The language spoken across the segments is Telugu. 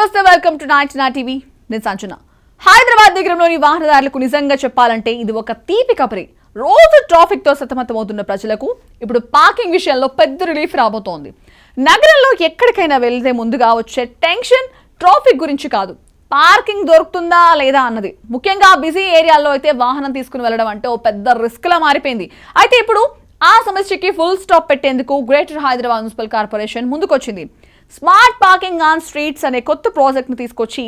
నమస్తే, వెల్కమ్ టు నైట్ టీవీ. నేను సంచన. హైదరాబాద్ నగరంలోని వాహనదారులకు నిజంగా చెప్పాలంటే ఇది ఒక తీపి కబరి. రోజు ట్రాఫిక్ తో సతమతమవుతున్న ప్రజలకు ఇప్పుడు పార్కింగ్ విషయంలో పెద్ద రిలీఫ్ రాబోతోంది. నగరంలో ఎక్కడికైనా వెళ్తే ముందుగా వచ్చే టెన్షన్ ట్రాఫిక్ గురించి కాదు, పార్కింగ్ దొరుకుతుందా లేదా అన్నది. ముఖ్యంగా బిజీ ఏరియాల్లో అయితే వాహనం తీసుకుని వెళ్ళడం అంటే ఓ పెద్ద రిస్క్ లా మారిపోయింది. అయితే ఇప్పుడు ఆ సమస్యకి ఫుల్ స్టాప్ పెట్టేందుకు గ్రేటర్ హైదరాబాద్ మున్సిపల్ కార్పొరేషన్ ముందుకొచ్చింది. స్మార్ట్ పార్కింగ్ ఆన్ స్ట్రీట్స్ అనే కొత్త ప్రాజెక్ట్ ను తీసుకొచ్చి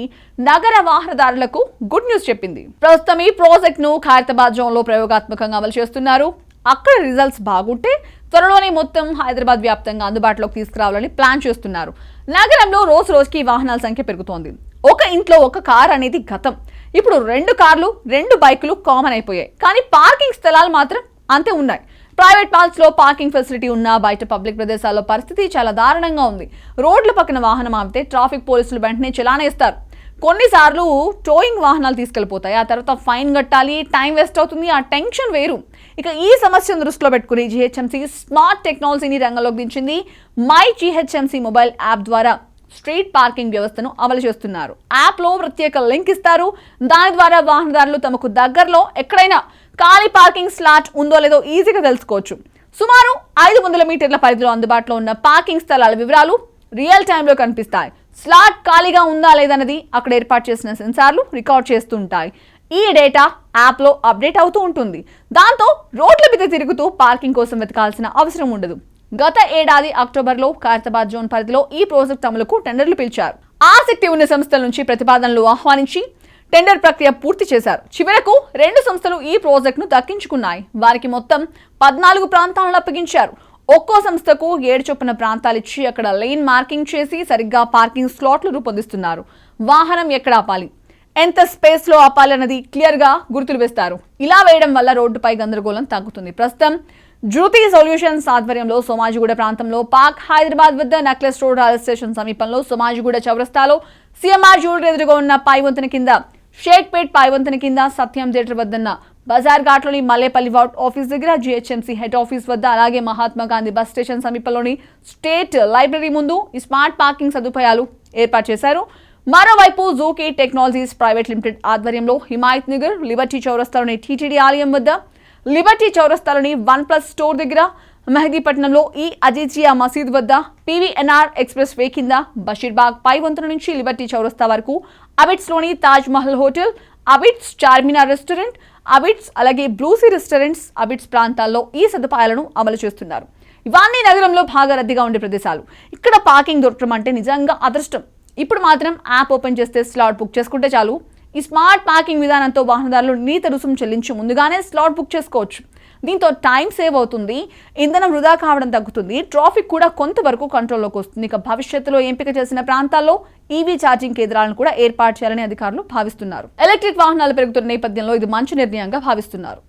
నగర వాహనదారులకు గుడ్ న్యూస్ చెప్పింది. ప్రస్తుతం ఈ ప్రాజెక్ట్ ను ఖైరతాబాద్ జోన్ లో ప్రయోగాత్మకంగా అమలు చేస్తున్నారు. అక్కడ రిజల్ట్స్ బాగుంటే త్వరలోనే మొత్తం హైదరాబాద్ వ్యాప్తంగా అందుబాటులోకి తీసుకురావాలని ప్లాన్ చేస్తున్నారు. నగరంలో రోజు రోజుకి వాహనాల సంఖ్య పెరుగుతోంది. ఒక ఇంట్లో ఒక కార్ అనేది గతం. ఇప్పుడు 2 కార్లు 2 బైకులు కామన్ అయిపోయాయి. కానీ పార్కింగ్ స్థలాలు మాత్రం అంతే ఉన్నాయి. ప్రైవేట్ పార్క్స్ లో పార్కింగ్ ఫెసిలిటీ ఉన్నా బయట పబ్లిక్ ప్రదేశాల్లో పరిస్థితి చాలా దారుణంగా ఉంది. రోడ్ల పక్కన వాహనం ఆపితే ట్రాఫిక్ పోలీసులు వెంటనే చలానేస్తారు. కొన్నిసార్లు టోయింగ్ వాహనాలు తీసుకెళ్లిపోతాయి. ఆ తర్వాత ఫైన్ కట్టాలి, టైం వేస్ట్ అవుతుంది. ఆ టెన్షన్ వేరు. ఇక ఈ సమస్యను దృష్టిలో పెట్టుకుని జీహెచ్ఎంసీ స్మార్ట్ టెక్నాలజీని రంగంలోకి దించింది. మై జీహెచ్ఎంసీ మొబైల్ యాప్ ద్వారా స్ట్రీట్ పార్కింగ్ వ్యవస్థను అమలు చేస్తున్నారు. యాప్ లో ప్రత్యేక లింక్ ఇస్తారు. దాని ద్వారా వాహనదారులు తమకు దగ్గరలో ఎక్కడైనా ఖాళీ పార్కింగ్ స్లాట్ ఉందో లేదో ఈజీగా తెలుసుకోవచ్చు. సుమారు 500 మీటర్ల పరిధిలో అందుబాటులో ఉన్న పార్కింగ్ స్థలాల వివరాలు రియల్ టైంలో కనిపిస్తాయి. స్లాట్ ఖాళీగా ఉందా లేదన్నది అక్కడ ఏర్పాటు చేసిన సెన్సార్లు రికార్డ్ చేస్తుంటాయి. ఈ డేటా యాప్ లో అప్డేట్ అవుతూ ఉంటుంది. దాంతో రోడ్ల మీద తిరుగుతూ పార్కింగ్ కోసం వెతకాల్సిన అవసరం ఉండదు. గత ఏడాది అక్టోబర్లో ఖైరతాబాద్ జోన్ పరిధిలో ఈ ప్రాజెక్ట్ అమలుకు టెండర్లు పిలిచారు. ఆసక్తి ఉన్న సంస్థల నుంచి ప్రతిపాదనలు ఆహ్వానించి టెండర్ ప్రక్రియ పూర్తి చేశారు. చివరకు 2 సంస్థలు ఈ ప్రాజెక్టును దక్కించుకున్నాయి. వారికి మొత్తం 14 ప్రాంతాలను అప్పగించారు. ఒక్కో సంస్థకు 7 చొప్పున ప్రాంతాలు ఇచ్చి అక్కడ లైన్ మార్కింగ్ చేసి సరిగ్గా పార్కింగ్ స్లాట్లు రూపొందిస్తున్నారు. వాహనం ఎక్కడ ఆపాలి, ఎంత స్పేస్ లో ఆపాలి అన్నది క్లియర్ గా గుర్తులు వేస్తారు. ఇలా వేయడం వల్ల రోడ్డుపై గందరగోళం తగ్గుతుంది. ప్రస్తుతం జ్యోతి సొల్యూషన్స్ ఆధ్వర్యంలో సోమాజిగూడ ప్రాంతంలో పార్క్, హైదరాబాద్ వద్ద నెక్లెస్ రోడ్ రైల్వే స్టేషన్ సమీపంలో సోమాజిగూడ చౌరస్తాలో సిఎంఆర్ జ్యువెలరీ ఎదురుగా ఉన్న పైవంతెన కింద, షేక్పేట్ పైవంతెన కింద, సత్యం థియేటర్ వద్దన్న బజార్ ఘాట్లోని మల్లేపల్లి వార్డ్ ఆఫీస్ దగ్గర, జీహెచ్ఎంసీ హెడ్ ఆఫీస్ వద్ద, అలాగే మహాత్మా గాంధీ బస్ స్టేషన్ సమీపంలోని స్టేట్ లైబ్రరీ ముందు ఈ స్మార్ట్ పార్కింగ్ సదుపాయాలు ఏర్పాటు చేశారు. మరోవైపు జూకీ టెక్నాలజీస్ ప్రైవేట్ లిమిటెడ్ ఆధ్వర్యంలో హిమాయత్ నగర్, లిబర్టీ చౌరస్తాలోని టీటీడీ ఆలయం వద్ద, లిబర్టీ చౌరస్తాలోని OnePlus స్టోర్ దగ్గర, మెహదీపట్నంలో ఈ అజీజియా మసీద్ వద్ద, PVNR ఎక్స్ప్రెస్ వే కింద, బషీర్బాగ్ పై వంతెన నుంచి లిబర్టీ చౌరస్తా వరకు, అబిట్స్ లోని తాజ్ మహల్ హోటల్, అబిట్స్ చార్మినార్ రెస్టారెంట్, అబిట్స్ అలాగే బ్లూసీ రెస్టారెంట్స్, అబిట్స్ ప్రాంతాల్లో ఈ సదుపాయాలను అమలు చేస్తున్నారు. ఇవన్నీ నగరంలో బాగా రద్దీగా ఉండే ప్రదేశాలు. ఇక్కడ పార్కింగ్ దొరకడం అంటే నిజంగా అదృష్టం. ఇప్పుడు మాత్రం యాప్ ఓపెన్ చేస్తే స్లాట్ బుక్ చేసుకుంటే చాలు. ఈ స్మార్ట్ పార్కింగ్ విధానంతో వాహనదారులు నీత రుసుము చెల్లించి ముందుగానే స్లాట్ బుక్ చేసుకోవచ్చు. దీంతో టైం సేవ్ అవుతుంది, ఇంధనం వృధా కావడం తగ్గుతుంది, ట్రాఫిక్ కూడా కొంతవరకు కంట్రోల్లోకి వస్తుంది. ఇక భవిష్యత్తులో ఎంపిక చేసిన ప్రాంతాల్లో ఈవీ ఛార్జింగ్ కేంద్రాలను కూడా ఏర్పాటు చేయాలని అధికారులు భావిస్తున్నారు. ఎలక్ట్రిక్ వాహనాలు పెరుగుతున్న నేపథ్యంలో ఇది మంచి నిర్ణయంగా భావిస్తున్నారు.